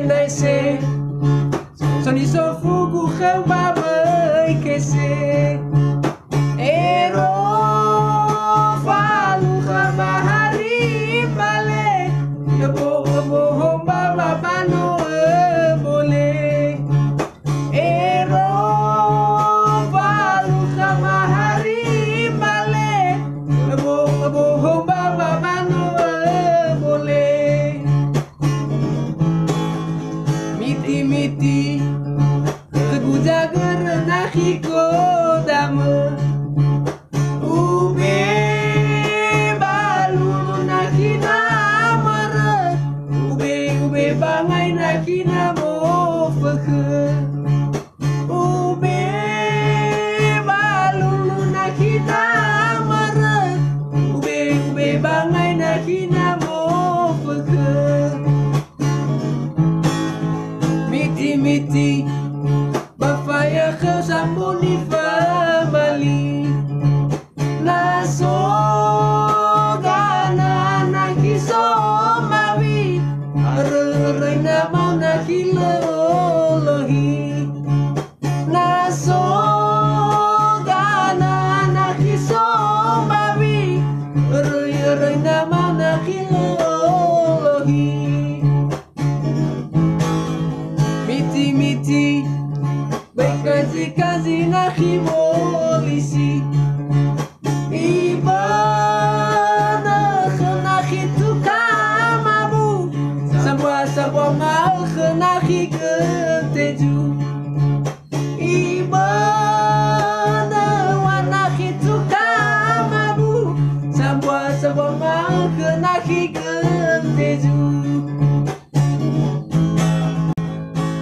naise Soni so fugu kheu ba mai kese Ero falu khamahari male Yobo homba babano bole Ero falu khamahari male Yobo homba babano bole Miti miti Teguja gerna hiko dama Ube balu nakina mara Ube bangai nakina mo fakhe Ube balu nakina mara Ube bangai nakina mo fakhe Miti miti Bafaya kheu sambuni famali Naso gana nakiso mawi Reina mau nakilolohi Naso gana nakiso mawi Reina mau nakilolohi Miti miti Kazi nahi polisi Ibana nahi tukamabu Sabwa mal nahi keteju Ibana nahi tukamabu Sabwa mal nahi keteju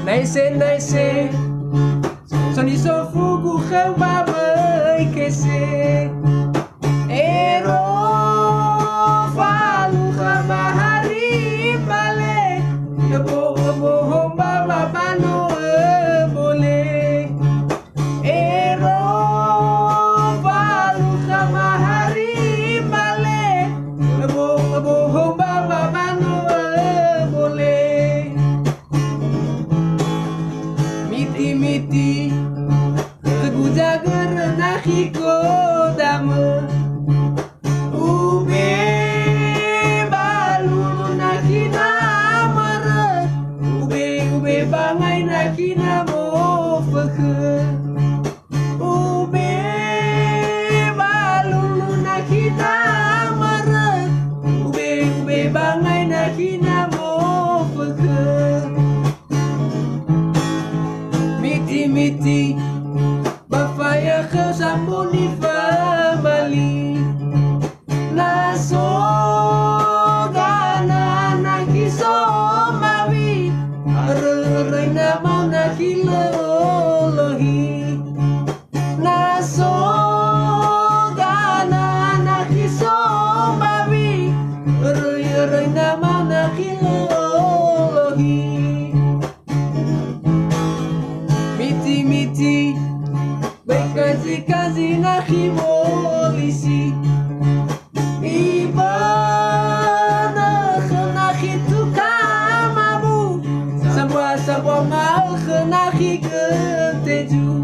Naise Soni so fugu kheu ba mai kese Ero falu khamahari male Yobo homba babano bole Ero falu khamahari male Yobo homba babano bole Miti miti Teguja gerna hiko dama Ube balu nakina mara Ube bangai nakina mo fakhe Ube balu nakina mara Ube bangai nakina mo fakhe Miti miti Bafaya kheu sambuni famali Naso gana nakiso mawi Reina mau nakilolohi Naso gana nakiso mawi Reina mau nakilolohi Miti miti Kazi nahi polisi Ibana nahi tukamabu Sabwa mal nahi keteju